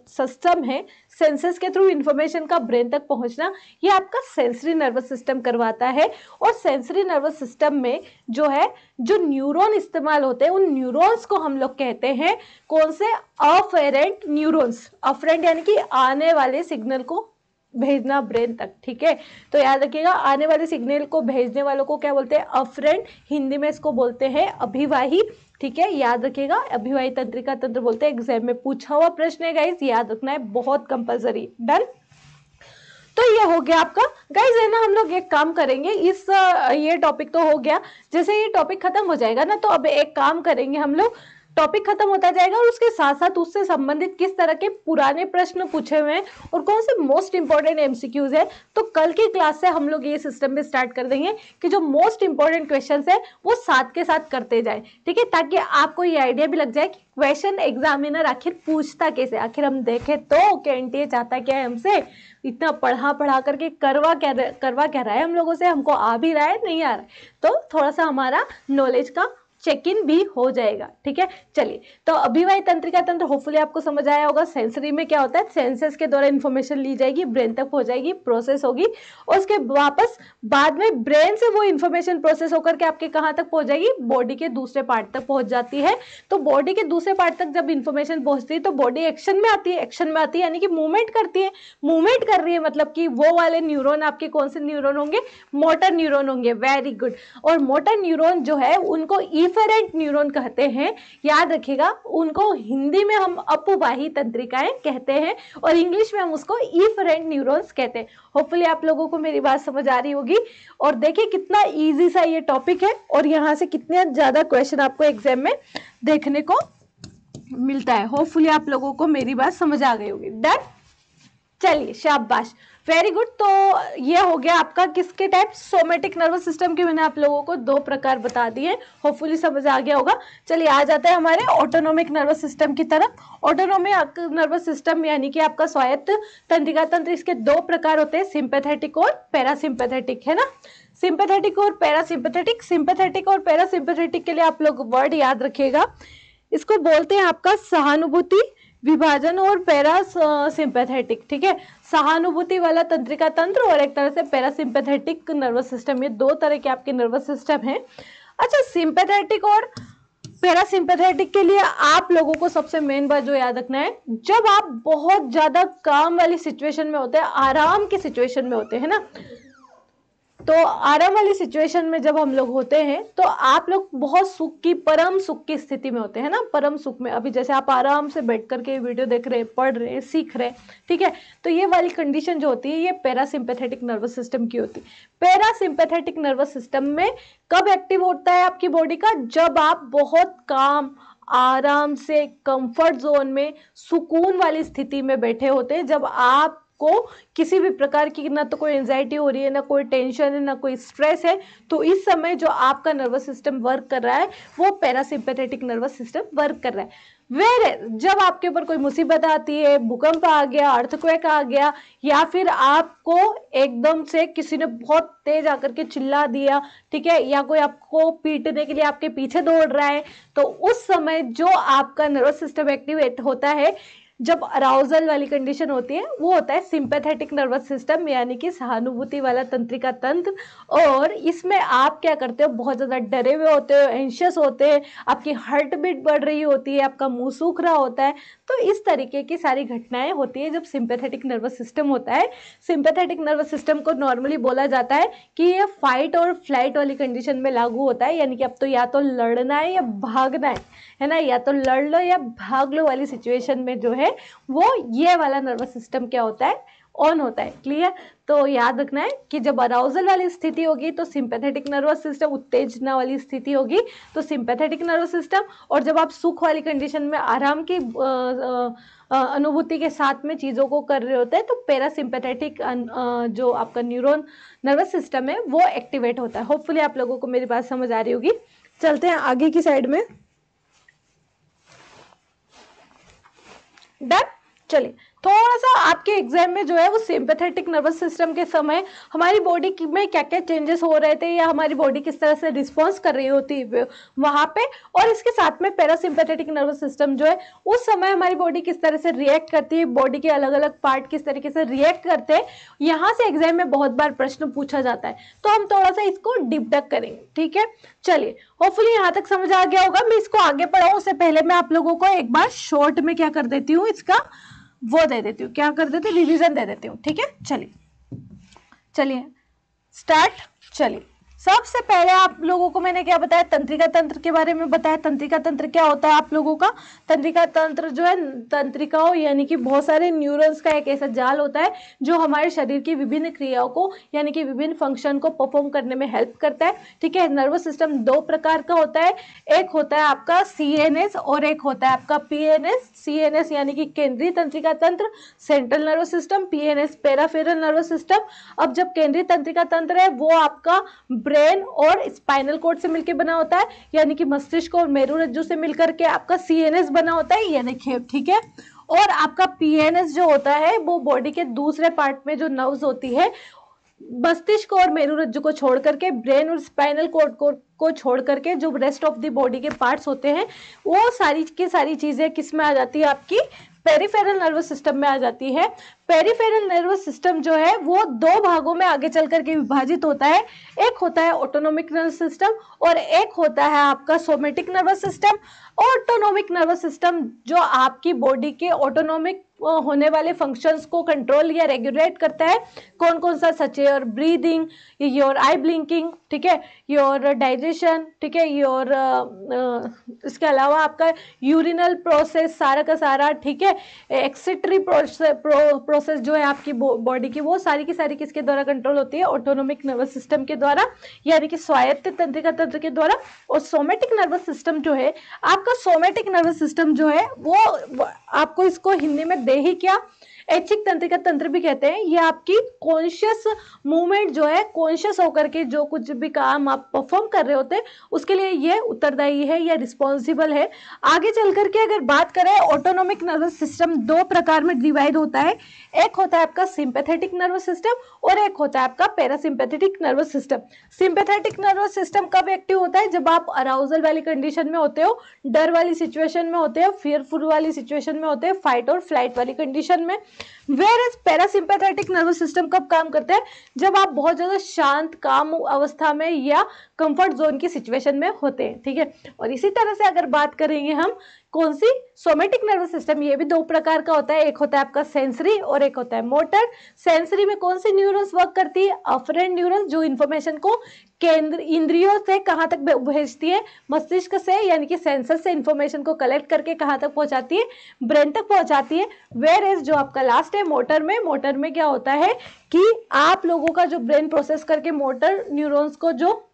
S1: सिस्टम है, सेंसेस के थ्रू इंफॉर्मेशन का ब्रेन तक पहुंचना, ये आपका सेंसरी नर्वस सिस्टम करवाता है। और सेंसरी नर्वस सिस्टम में जो है, जो न्यूरॉन इस्तेमाल होते हैं, उन न्यूरॉन्स को हम लोग कहते हैं कौन से? Afferent neurons. अफेरेंट यानी कि आने वाले सिग्नल को भेजना ब्रेन तक, ठीक है। तो याद रखिएगा, आने वाले सिग्नल को भेजने वालों को क्या बोलते हैं? अफरेंट। हिंदी में इसको बोलते हैं अभिवाही, ठीक है। याद रखिएगा, अभिवाही तंत्रिका तंत्र बोलते हैं। एग्जाम में पूछा हुआ प्रश्न है गाइस, याद रखना है, बहुत कंपलसरी। डन। तो ये हो गया आपका गाइस, है ना। हम लोग एक काम करेंगे, इस ये टॉपिक तो हो गया। जैसे ये टॉपिक खत्म हो जाएगा ना, तो अब एक काम करेंगे हम लोग, टॉपिक खत्म होता जाएगा और उसके साथ साथ उससे संबंधित किस तरह के पुराने प्रश्न पूछे हुए हैं और कौन से मोस्ट इंपॉर्टेंट एमसीक्यूज है, तो कल की क्लास से हम लोग ये सिस्टम में स्टार्ट कर देंगे कि जो मोस्ट इंपॉर्टेंट क्वेश्चंस है वो साथ के साथ करते जाए, ठीक है। ताकि आपको ये आइडिया भी लग जाए कि क्वेश्चन एग्जामिनर आखिर पूछता कैसे, आखिर हम देखें तो कि एनटीए चाहता क्या है हमसे, इतना पढ़ा करके करवा क्या रहा है हम लोगों से, हमको आ भी रहा है नहीं आ रहा है, तो थोड़ा सा हमारा नॉलेज का चेक इन भी हो जाएगा। ठीक है, चलिए तो अभिवाही तंत्रिका तंत्र होपफुली आपको समझ आया होगा। सेंसरी में क्या होता है, सेंसस के द्वारा इंफॉर्मेशन ली जाएगी, ब्रेन तक हो जाएगी, प्रोसेस होगी और उसके वापस बाद में ब्रेन से वो इंफॉर्मेशन प्रोसेस होकर के आपके कहाँ तक पहुंच जाएगी, बॉडी के दूसरे पार्ट तक पहुंच जाती है। तो बॉडी के दूसरे पार्ट तक जब इंफॉर्मेशन पहुंचती है तो बॉडी एक्शन में आती है, एक्शन में आती है यानी कि मूवमेंट करती है, मूवमेंट कर रही है, मतलब कि वो वाले न्यूरॉन आपके कौन से न्यूरॉन होंगे, मोटर न्यूरॉन होंगे। Very good. और मोटर न्यूरॉन जो है उनको इफेरेंट न्यूरॉन कहते हैं, याद रखिएगा। उनको हिंदी में हम अपवाही तंत्रिकाएं कहते हैं और इंग्लिश में हम उसको इफेरेंट न्यूरॉन्स कहते हैं। होपफुली आप लोगों को मेरी बात समझ आ रही होगी। और देखिए कितना इजी सा ये टॉपिक है और यहाँ से कितने ज्यादा क्वेश्चन आपको एग्जाम में देखने को मिलता है। होपफुली आप लोगों को मेरी बात समझ आ गई होगी। डन, चलिए शाबाश, वेरी गुड। तो ये हो गया आपका किसके टाइप, सोमेटिक नर्वस सिस्टम के। मैंने आप लोगों को दो प्रकार बता दिए, होपफुली समझ आ गया होगा। चलिए आ जाते हैं हमारे ऑटोनोमिक नर्वस सिस्टम की तरफ। ऑटोनोमिक नर्वस सिस्टम यानी कि आपका स्वायत्त तंत्रिका तंत्र, इसके दो प्रकार होते हैं, सिंपैथेटिक और पैरासिम्पैथेटिक, है ना। सिंपैथेटिक और पैरासिम्पैथेटिक, सिंपैथेटिक और पैरासिम्पैथेटिक के लिए आप लोग वर्ड याद रखिएगा, इसको बोलते हैं आपका सहानुभूति विभाजन और पैरा सिंपैथेटिक। ठीक है, सहानुभूति वाला तंत्रिका तंत्र और एक तरह से पैरासिम्पैथेटिक नर्वस सिस्टम, ये दो तरह के आपके नर्वस सिस्टम हैं। अच्छा, सिंपैथेटिक और पैरासिम्पैथेटिक के लिए आप लोगों को सबसे मेन बात जो याद रखना है, जब आप बहुत ज्यादा काम वाली सिचुएशन में होते हैं, आराम की सिचुएशन में होते हैं ना, तो आराम वाली सिचुएशन में जब हम लोग होते हैं तो आप लोग बहुत सुख की, परम सुख की स्थिति में होते हैं ना, परम सुख में। अभी जैसे आप आराम से बैठ करके वीडियो देख रहे हैं, पढ़ रहे हैं, सीख रहे हैं, ठीक है, तो ये वाली कंडीशन जो होती है ये पैरासिम्पैथेटिक नर्वस सिस्टम की होती है। पैरासिम्पैथेटिक नर्वस सिस्टम में कब एक्टिव होता है आपकी बॉडी का, जब आप बहुत काम, आराम से, कंफर्ट जोन में, सुकून वाली स्थिति में बैठे होते हैं, जब आप को किसी भी प्रकार की ना तो कोई एंजाइटी हो रही है, ना कोई टेंशन है, ना कोई स्ट्रेस है, तो इस समय जो आपका नर्वस सिस्टम वर्क कर रहा है वो पैरासिम्पैथेटिक नर्वस सिस्टम वर्क कर रहा है। वेर जब आपके ऊपर कोई मुसीबत आती है, भूकंप आ गया, अर्थक्वेक आ गया, या फिर आपको एकदम से किसी ने बहुत तेज आकर के चिल्ला दिया, ठीक है, या कोई आपको पीटने के लिए आपके पीछे दौड़ रहा है, तो उस समय जो आपका नर्वस सिस्टम एक्टिवेट होता है, जब अराउजल वाली कंडीशन होती है, वो होता है सिंपैथेटिक नर्वस सिस्टम यानी कि सहानुभूति वाला तंत्रिका तंत्र। और इसमें आप क्या करते हो, बहुत ज्यादा डरे हुए होते हो, एंशियस होते हैं, आपकी हार्ट बीट बढ़ रही होती है, आपका मुंह सूख रहा होता है, तो इस तरीके की सारी घटनाएं होती है जब सिंपैथेटिक नर्वस सिस्टम होता है। सिंपैथेटिक नर्वस सिस्टम को नॉर्मली बोला जाता है कि ये फाइट और फ्लाइट वाली कंडीशन में लागू होता है, यानी कि अब तो या तो लड़ना है या भागना है ना, या तो लड़ लो या भाग लो वाली सिचुएशन में जो है वो ये वाला नर्वस सिस्टम क्या होता है, ऑन होता है। क्लियर, तो याद रखना है कि जब अराउजल वाली स्थिति होगी तो सिंपैथेटिक नर्वस सिस्टम, उत्तेजना वाली स्थिति होगी तो सिंपैथेटिक नर्वस सिस्टम, और जब आप सुख वाली कंडीशन में आराम की अनुभूति के साथ में चीजों को कर रहे होते हैं तो पैरासिम्पैथेटिक जो आपका न्यूरॉन नर्वस सिस्टम है वो एक्टिवेट होता है। होपफुली आप लोगों को मेरी बात समझ आ रही होगी। चलते हैं आगे की साइड में। डन, चलिए थोड़ा सा आपके एग्जाम में जो है वो सिंपैथेटिक नर्वस सिस्टम के समय हमारी बॉडी में क्या क्या चेंजेस हो रहे थे या हमारी बॉडी किस तरह से रिस्पॉन्स कर रही होती है वहां पे, और इसके साथ में पैरासिम्पैथेटिक नर्वस सिस्टम जो है उस समय हमारी बॉडी किस तरह से रिएक्ट करती है, बॉडी के अलग अलग पार्ट किस तरीके से रिएक्ट करते हैं, यहाँ से एग्जाम में बहुत बार प्रश्न पूछा जाता है, तो हम थोड़ा सा इसको डीप डाइव करेंगे। ठीक है, चलिए होपफुली यहाँ तक समझ आ गया होगा। मैं इसको आगे बढ़ाऊं उससे पहले मैं आप लोगों को एक बार शॉर्ट में क्या कर देती हूँ, इसका वो दे देती हूँ, क्या कर देती हूँ, रिवीजन दे देती हूँ। ठीक है, चलिए स्टार्ट। चलिए सबसे पहले आप लोगों को मैंने क्या बताया, तंत्रिका तंत्र के बारे में बताया। तंत्रिका तंत्र क्या होता है आप लोगों का, तंत्रिका तंत्र जो है तंत्रिकाओं यानी कि बहुत सारे न्यूरॉन्स का एक ऐसा जाल होता है जो हमारे शरीर की विभिन्न क्रियाओं को यानी कि विभिन्न फंक्शन को परफॉर्म करने में हेल्प करता है। ठीक है, नर्वस सिस्टम दो प्रकार का होता है, एक होता है आपका सीएनएस और एक होता है आपका पीएनएस। सीएनएस यानी कि केंद्रीय तंत्रिका तंत्र, central nervous system, PNS peripheral nervous system. अब जब केंद्रीय तंत्रिका तंत्र है वो आपका ब्रेन और स्पाइनल कॉर्ड से मिलकर बना होता है, यानी कि मस्तिष्क और मेरुरज्जु से मिलकर के आपका सीएनएस बना होता है, ये देखिए। ठीक है, और आपका पीएनएस जो होता है वो बॉडी के दूसरे पार्ट में जो नर्व्स होती है मस्तिष्क और मेरुरज्जु को छोड़ करके, ब्रेन और स्पाइनल कॉर्ड को छोड़ करके जो रेस्ट ऑफ द बॉडी के पार्ट्स होते हैं वो सारी की सारी चीजें किस में आ जाती है, आपकी पेरिफेरल नर्वस सिस्टम में आ जाती है। पेरिफेरल नर्वस सिस्टम जो है वो दो भागों में आगे चल करके विभाजित होता है। एक होता है ऑटोनोमिक नर्वस सिस्टम और एक होता है आपका somatic nervous system. Autonomic nervous system जो आपकी बॉडी के ऑटोनोमिक होने वाले फंक्शंस को कंट्रोल या रेगुलेट करता है। कौन कौन सा, such your breathing, your eye blinking, ठीक है, योर डाइजेशन, ठीक है, योर इसके अलावा आपका यूरिनल प्रोसेस सारा का सारा, ठीक है, एक्सेटरी प्रोसेस जो है आपकी बॉडी की, वो सारी की सारी किसके द्वारा कंट्रोल होती है, ऑटोनोमिक नर्वस सिस्टम के द्वारा, यानी कि स्वायत्त तंत्रिका तंत्र के द्वारा। और सोमेटिक नर्वस सिस्टम जो है आपका, सोमेटिक नर्वस सिस्टम जो है वो आपको इसको हिंदी में दे ही क्या, ऐच्छिक तंत्रिका तंत्र भी कहते हैं। ये आपकी कॉन्शियस मूवमेंट जो है, कॉन्शियस होकर के जो कुछ भी काम आप परफॉर्म कर रहे होते हैं उसके लिए ये उत्तरदायी है या रिस्पॉन्सिबल है। आगे चल करके अगर बात करें, ऑटोनोमिक नर्वस सिस्टम दो प्रकार में डिवाइड होता है। एक होता है आपका सिंपैथेटिक नर्वस सिस्टम और एक होता है आपका parasympathetic nervous system. Sympathetic nervous system कब एक्टिव होता है, जब आप अराउजल वाली कंडीशन में होते हो, डर वाली सिचुएशन में होते हो, फियरफुल वाली सिचुएशन में होते हैं, फाइट और फ्लाइट वाली कंडीशन में। वेयर पैरासिम्पैथेटिक नर्वस सिस्टम कब काम करता है, जब आप बहुत ज्यादा शांत काम अवस्था में या कंफर्ट जोन की सिचुएशन में होते हैं, ठीक है। और इसी तरह से अगर बात करेंगे हम कौन सी, सोमेटिक नर्वस सिस्टम, ये भी दो प्रकार का होता है। एक होता है आपका सेंसरी और एक होता है मोटर। सेंसरी में कौन सी न्यूरॉन्स वर्क करती है, अफरेंट न्यूरॉन्स, जो इन्फॉर्मेशन को केंद्र इंद्रियों से कहाँ तक भेजती है, मस्तिष्क से, यानी कि सेंसर से इन्फॉर्मेशन को कलेक्ट करके कहाँ तक पहुंचाती है, ब्रेन तक पहुंचाती है। वेयर एज जो आपका लास्ट है मोटर में क्या होता है कि आप लोगों का जो ब्रेन प्रोसेस करके मोटर न्यूरॉन्स को जो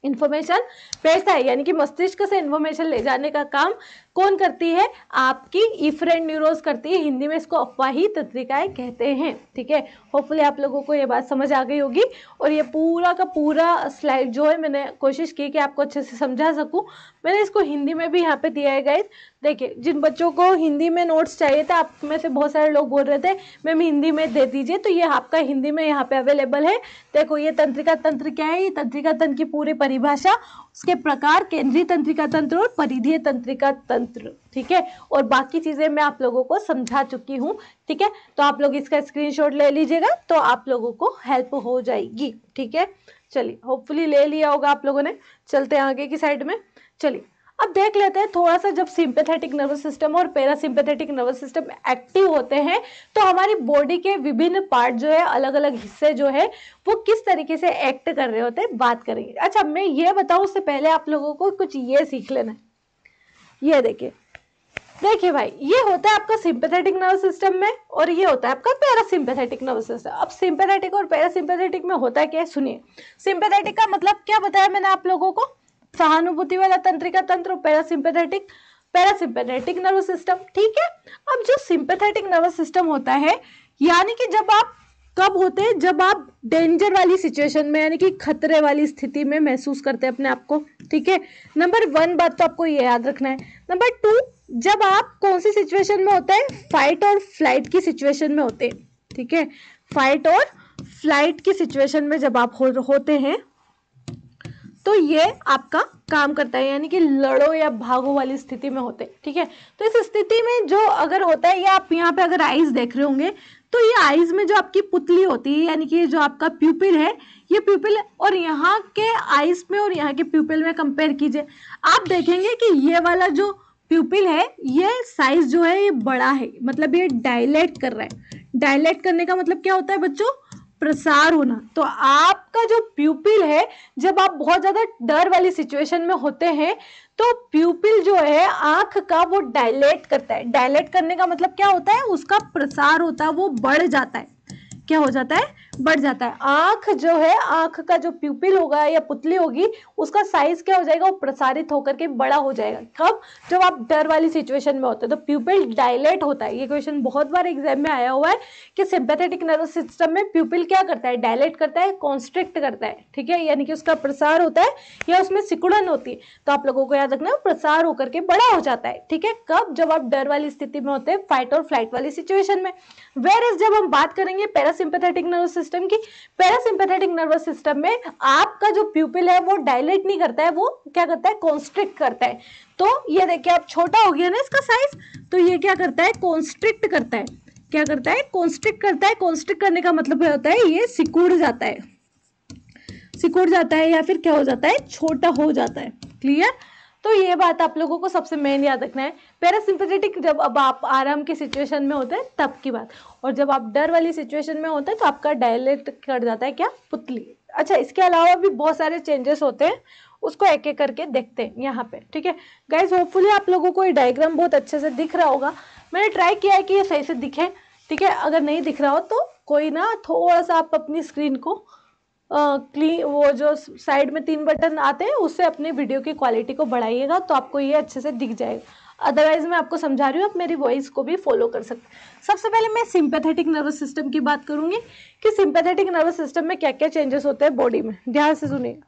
S1: इंफॉर्मेशन भेजता है, यानी कि मस्तिष्क से इंफॉर्मेशन ले जाने का काम कौन करती है, आपकी इफरेंट न्यूरॉन्स करती है। हिंदी में इसको अपवाही तंत्रिकाएं कहते हैं, ठीक है। होपफुली आप लोगों को ये बात समझ आ गई होगी। और ये पूरा का पूरा स्लाइड जो है मैंने कोशिश की कि आपको अच्छे से समझा सकूं। मैंने इसको हिंदी में भी यहाँ पे दिया है गाइस। देखिए, जिन बच्चों को हिंदी में नोट्स चाहिए था, आप में से बहुत सारे लोग बोल रहे थे मैम हिंदी में दे दीजिए, तो ये आपका हिंदी में यहाँ पे अवेलेबल है। देखो, ये तंत्रिका तंत्र क्या है, ये तंत्रिका तंत्र की पूरी परिभाषा, उसके प्रकार, केंद्रीय तंत्रिका तंत्र और परिधीय तंत्रिका तंत्र, ठीक है। और बाकी चीजें मैं आप लोगों को समझा चुकी हूँ, ठीक है। तो आप लोग इसका स्क्रीनशॉट ले लीजिएगा तो आप लोगों को हेल्प हो जाएगी, ठीक है। चलिए, होपफुली ले लिया होगा आप लोगों ने। चलते हैं आगे की साइड में। चलिए, अब देख लेते हैं थोड़ा सा, जब सिंपैथेटिक नर्वस सिस्टम और पैरासिम्पैथेटिक नर्वस सिस्टम एक्टिव होते हैं तो हमारी बॉडी के विभिन्न पार्ट जो है, अलग अलग हिस्से जो है, वो किस तरीके से एक्ट कर रहे होते हैं, बात करेंगे। अच्छा, मैं ये बताऊं उससे पहले आप लोगों को कुछ ये सीख लेना है। ये देखिए भाई, ये होता है आपका सिंपैथेटिक नर्वस सिस्टम में और ये होता है आपका पैरासिम्पैथेटिक नर्वस सिस्टम। अब सिंपैथेटिक और पैरासिम्पैथेटिक में होता है क्या, सुनिए। सिंपैथेटिक का मतलब क्या बताया मैंने आप लोगों को, सहानुभूति वाला तंत्रिका तंत्र, पैरासिम्पैथेटिक नर्वस सिस्टम, ठीक है। अब जो सिंपैथेटिक नर्वस सिस्टम होता है, यानी कि जब आप कब होते हैं, जब आप डेंजर वाली सिचुएशन में, यानी कि खतरे वाली स्थिति में महसूस करते हैं अपने आप को, ठीक है। नंबर 1 बात तो आपको ये याद रखना है। नंबर 2, जब आप कौन सी सिचुएशन में होते हैं, फाइट और फ्लाइट की सिचुएशन में होते हैं, ठीक है। फाइट और फ्लाइट की सिचुएशन में जब आप होते हैं तो ये आपका काम करता है, यानी कि लड़ो या भागो वाली स्थिति में होते हैं, ठीक है। तो इस स्थिति में जो अगर होता है, या आप यहाँ पे अगर आईज देख रहे होंगे तो ये आईज में जो आपकी पुतली होती है, यानी कि जो आपका प्यूपिल है, ये प्यूपिल, और यहाँ के आईज में और यहाँ के प्यूपिल में कंपेयर कीजिए, आप देखेंगे कि ये वाला जो प्यूपिल है, ये साइज जो है ये बड़ा है, मतलब ये डायलेट कर रहा है। डायलेट करने का मतलब क्या होता है बच्चों, प्रसार होना। तो आपका जो प्यूपिल है, जब आप बहुत ज्यादा डर वाली सिचुएशन में होते हैं तो प्यूपिल जो है आंख का, वो डायलेट करता है। डायलेट करने का मतलब क्या होता है, उसका प्रसार होता है, वो बढ़ जाता है। क्या हो जाता है, बढ़ जाता है। आंख जो है, आंख का जो प्यूपिल होगा या पुतली होगी, उसका साइज क्या हो जाएगा, वो प्रसारित होकर के बड़ा हो जाएगा। कब, जब आप डर वाली सिचुएशन में होते हैं तो प्यूपिल डायलेट होता है। ये क्वेश्चन बहुत बार एग्जाम में आया हुआ है कि सिंपैथेटिक नर्वस सिस्टम में प्यूपिल क्या करता है, डायलेट करता है, कॉन्स्ट्रिक्ट करता है, ठीक है, यानी कि उसका प्रसार होता है या उसमें सिकुड़न होती है। तो आप लोगों को याद रखना है, प्रसार होकर के बड़ा हो जाता है, ठीक है। कब, जब आप डर वाली स्थिति में होते हैं, फाइट और फ्लाइट वाली सिचुएशन में। वेयर एज जब हम बात करेंगे पैरासिम्पैथेटिक नर्वस सिस्टम सिस्टम की। पैरासिम्पैथेटिक नर्वस सिस्टम में आपका जो प्यूपिल है वो डायलेट नहीं करता है, वो क्या करता है, कॉन्स्ट्रिक्ट करता है। तो ये देखिए अब छोटा हो गया ना इसका साइज, तो ये क्या करता है, कॉन्स्ट्रिक्ट करता है। क्या करता है, कॉन्स्ट्रिक्ट करता है। कॉन्स्ट्रिक्ट करने का मतलब क्या होता है, ये सिकुड़ जाता है, सिकुड़ जाता है या फिर क्या हो जाता है, छोटा हो जाता है। क्लियर? तो ये बात आप लोगों को सबसे मेन याद रखना है। पैरासिम्पैथेटिक जब अब आप आराम की सिचुएशन में होते हैं तब की बात, और जब आप डर वाली सिचुएशन में होते हैं तो आपका डायलेट कर जाता है, क्या, पुतली। अच्छा, इसके अलावा भी बहुत सारे चेंजेस होते हैं, उसको एक एक करके देखते हैं यहाँ पे। ठीक है गाइज, होपफुली आप लोगों को ये डायग्राम बहुत अच्छे से दिख रहा होगा। मैंने ट्राई किया है कि ये सही से दिखे। ठीक है, अगर नहीं दिख रहा हो तो कोई ना, थोड़ा सा आप अपनी स्क्रीन को क्लीन, वो जो साइड में 3 बटन आते हैं उससे अपनी वीडियो की क्वालिटी को बढ़ाइएगा तो आपको ये अच्छे से दिख जाएगा। अदरवाइज मैं आपको समझा रही हूँ, आप मेरी वॉइस को भी फॉलो कर सकते हैं। सबसे पहले मैं सिंपैथेटिक नर्वस सिस्टम की बात करूंगी कि सिंपैथेटिक नर्वस सिस्टम में क्या क्या चेंजेस होते हैं बॉडी में। ध्यान से सुनिएगा।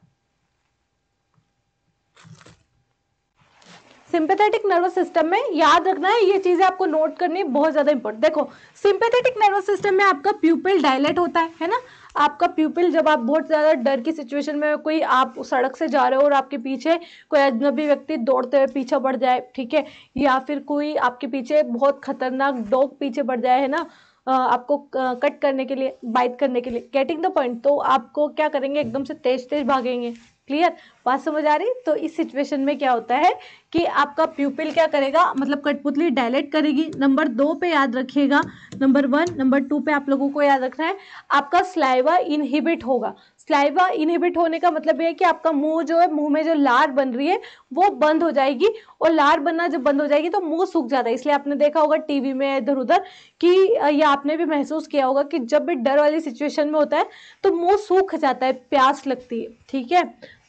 S1: सिंपैथेटिक नर्वस सिस्टम में याद रखना है, ये चीजें आपको नोट करनी है, बहुत ज्यादा इंपॉर्टेंट। देखो, सिंपैथेटिक नर्वस सिस्टम में आपका प्यूपिल डायलेट होता है ना। आपका प्यूपिल, जब आप बहुत ज्यादा डर की सिचुएशन में, कोई आप सड़क से जा रहे हो और आपके पीछे कोई अजनबी व्यक्ति दौड़ते हुए पीछे बढ़ जाए, ठीक है, या फिर कोई आपके पीछे बहुत खतरनाक डॉग पीछे बढ़ जाए, है ना, आपको कट करने के लिए, बाइट करने के लिए, गेटिंग द पॉइंट, तो आपको क्या करेंगे, एकदम से तेज तेज भागेंगे। क्लियर? बात समझ आ रही? तो इस सिचुएशन में क्या होता है कि आपका प्यूपिल क्या करेगा, मतलब कठपुतली डायलेट करेगी। नंबर 2 पे याद रखिएगा, नंबर 1, नंबर 2 पे आप लोगों को याद रखना है, आपका स्लाइवा इनहिबिट होगा। स्लाइवा इनहिबिट होने का मतलब ये है कि आपका मुंह जो है, मुंह में जो लार बन रही है वो बंद हो जाएगी, और लार बनना जब बंद हो जाएगी तो मुंह सूख जाता है। इसलिए आपने देखा होगा टीवी में इधर उधर कि, या आपने भी महसूस किया होगा कि जब भी डर वाली सिचुएशन में होता है तो मुंह सूख जाता है, प्यास लगती है। ठीक है,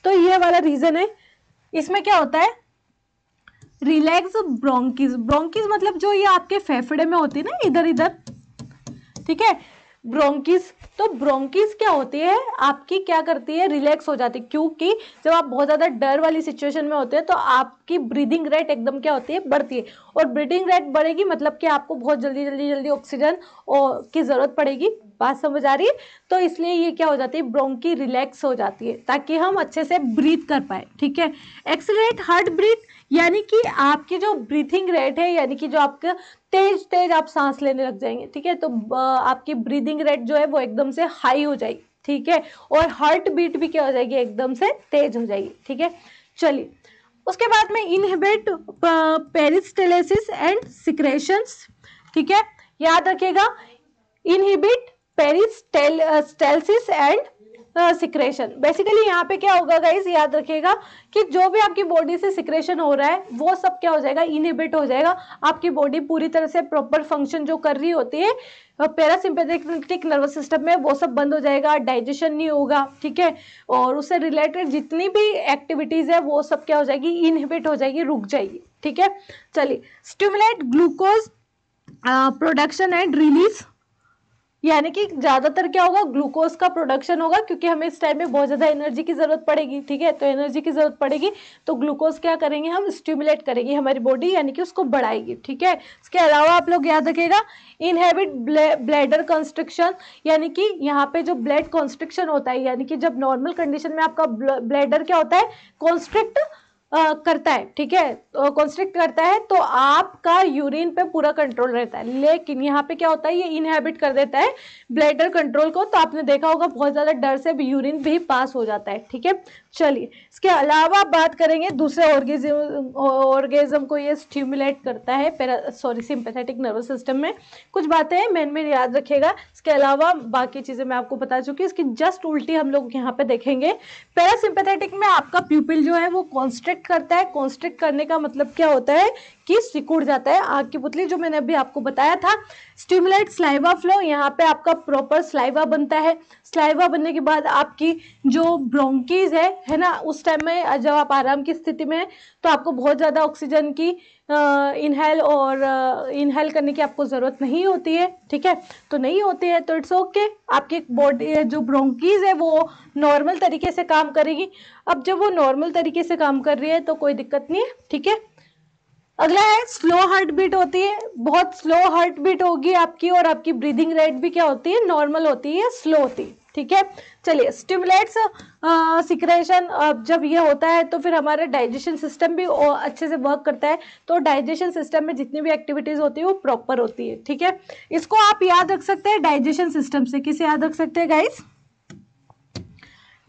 S1: तो ये वाला रीजन है। इसमें क्या होता है, रिलैक्स ब्रोंकिस। ब्रोंकिस मतलब जो ये आपके फेफड़े में होती है ना, इधर इधर, ठीक है, ब्रोंकिस। तो ब्रोंकिस क्या होती है आपकी, क्या करती है, रिलैक्स हो जाती है। क्योंकि जब आप बहुत ज्यादा डर वाली सिचुएशन में होते हैं तो आपकी ब्रीदिंग रेट एकदम क्या होती है, बढ़ती है, और ब्रीदिंग रेट बढ़ेगी मतलब कि आपको बहुत जल्दी जल्दी जल्दी ऑक्सीजन की जरूरत पड़ेगी। बात समझ आ रही है? तो इसलिए ये क्या हो जाती है, ब्रोंकी रिलैक्स हो जाती है ताकि हम अच्छे से ब्रीथ कर पाए। ठीक है, एक्सीलरेट हार्ट ब्रीथ, यानी कि आपकी जो ब्रीथिंग रेट है, यानी कि जो आपका तेज तेज आप सांस लेने लग जाएंगे। ठीक है, तो आपकी ब्रीदिंग रेट जो है वो एकदम से हाई हो जाएगी। ठीक है, और हार्ट बीट भी क्या हो जाएगी, एकदम से तेज हो जाएगी। ठीक है, चलिए उसके बाद में इनहिबिट पेरिस्टालसिस एंड सिक्रेशंस। ठीक है, याद रखिएगा, inhibit peristalsis and secretion. Basically यहाँ पे क्या होगा गाइस, याद रखिएगा कि जो भी आपकी बॉडी से सिक्रेशन हो रहा है वो सब क्या हो जाएगा, इनहिबिट हो जाएगा। आपकी बॉडी पूरी तरह से प्रॉपर फंक्शन जो कर रही होती है पैरासिम्पैथेटिक नर्वस सिस्टम में, वो सब बंद हो जाएगा, डाइजेशन नहीं होगा। ठीक है, और उससे रिलेटेड जितनी भी एक्टिविटीज है वो सब क्या हो जाएगी, इनहिबिट हो जाएगी, रुक जाएगी। ठीक है, चलिए stimulate glucose production and release, यानी कि ज्यादातर क्या होगा, ग्लूकोज का प्रोडक्शन होगा, क्योंकि हमें इस टाइम में बहुत ज्यादा एनर्जी की जरूरत पड़ेगी। ठीक है, तो एनर्जी की जरूरत पड़ेगी तो ग्लूकोज क्या करेंगे, हम स्टिमुलेट करेंगे हमारी बॉडी, यानी कि उसको बढ़ाएगी। ठीक है, इसके अलावा आप लोग याद रखिएगा, इनहेबिट ब्लैडर कंस्ट्रिक्शन, यानी कि यहाँ पे जो ब्लड कॉन्स्ट्रिक्शन होता है, यानी कि जब नॉर्मल कंडीशन में आपका ब्लैडर क्या होता है, कॉन्स्ट्रिक्ट करता है। ठीक है, कॉन्स्ट्रिक्ट करता है तो आपका यूरिन पे पूरा कंट्रोल रहता है, लेकिन यहाँ पे क्या होता है, ये इनहेबिट कर देता है ब्लैडर कंट्रोल को। तो आपने देखा होगा बहुत ज्यादा डर से भी यूरिन भी पास हो जाता है। ठीक है, चलिए इसके अलावा बात करेंगे दूसरे ऑर्गेज्म को ये स्टिमुलेट करता है सिंपैथेटिक नर्वस सिस्टम में। कुछ बातें हैं मेन में याद रखिएगा, इसके अलावा बाकी चीजें मैं आपको बता चुकी, इसकी जस्ट उल्टी हम लोग यहाँ पे देखेंगे। पैरासिम्पैथेटिक में आपका प्यूपिल जो है वो कॉन्स्ट्रिक्ट करता है। कॉन्स्ट्रिक्ट करने का मतलब क्या होता है कि सिकुड़ जाता है, आग की पुतली, जो मैंने अभी आपको बताया था। स्टिमुलेट स्लाइवा फ्लो, यहाँ पे आपका प्रॉपर स्लाइवा बनता है। स्लाइवा बनने के बाद आपकी जो ब्रोंकीज है ना, उस टाइम में जब आप आराम की स्थिति में है तो आपको बहुत ज़्यादा ऑक्सीजन की इनहेल करने की आपको ज़रूरत नहीं होती है। ठीक है, तो नहीं होती है तो इट्स ओके, आपकी बॉडी जो ब्रोंकीज है वो नॉर्मल तरीके से काम करेगी। अब जब वो नॉर्मल तरीके से काम कर रही है तो कोई दिक्कत नहीं है। ठीक है, अगला है स्लो हार्ट बीट होती है, बहुत स्लो हार्ट बीट होगी आपकी, और आपकी ब्रीदिंग रेट भी क्या होती है, नॉर्मल होती है, स्लो होती है, ठीक है। चलिए, स्टिमुलेट्स सिक्रेशन, जब ये होता है तो फिर हमारा डाइजेशन सिस्टम भी अच्छे से वर्क करता है, तो डाइजेशन सिस्टम में जितनी भी एक्टिविटीज होती है वो प्रॉपर होती है, ठीक है। इसको आप याद रख सकते हैं डाइजेशन सिस्टम से, किसे याद रख सकते हैं गाइस,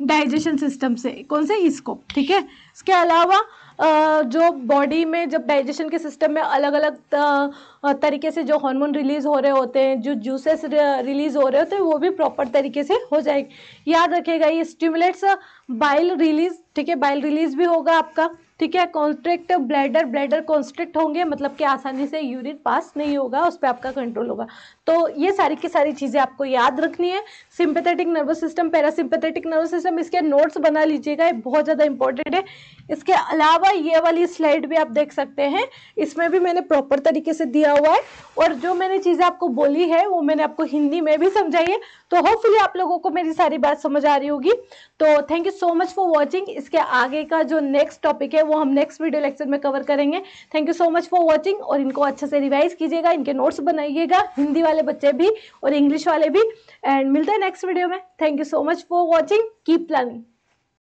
S1: डाइजेशन सिस्टम से, कौन से, इसको, ठीक है। इसके अलावा जो बॉडी में जब डाइजेशन के सिस्टम में अलग अलग तरीके से जो हार्मोन रिलीज हो रहे होते हैं, जो जूसेस रिलीज हो रहे होते हैं, वो भी प्रॉपर तरीके से हो जाएगी। याद रखिएगा, ये स्टिमुलेट्स बाइल रिलीज, ठीक है, बाइल रिलीज भी होगा आपका, ठीक है। कॉन्स्ट्रिक्ट ब्लैडर, ब्लैडर कॉन्स्ट्रिक्ट होंगे, मतलब कि आसानी से यूरिन पास नहीं होगा, उस पर आपका कंट्रोल होगा। तो ये सारी की सारी चीजें आपको याद रखनी है। Sympathetic nervous system, parasympathetic nervous system, इसके नोट्स बना लीजिएगा, ये बहुत ज्यादा इंपॉर्टेंट है। इसके अलावा ये वाली स्लाइड भी आप देख सकते हैं, इसमें भी मैंने प्रॉपर तरीके से दिया हुआ है, और जो मैंने चीजें आपको बोली है वो मैंने आपको हिंदी में भी समझाई है, तो होपफुली आप लोगों को मेरी सारी बात समझ आ रही होगी। तो thank you so much for watching. इसके आगे का जो नेक्स्ट टॉपिक है वो हम नेक्स्ट वीडियो लेक्चर में कवर करेंगे। Thank you so much for watching, और इनको अच्छे से रिवाइज कीजिएगा, इनके नोट्स बनाइएगा, हिंदी वाले बच्चे भी और इंग्लिश वाले भी, एंड मिलते हैं नेक्स्ट वीडियो में। Thank you so much for watching, keep learning.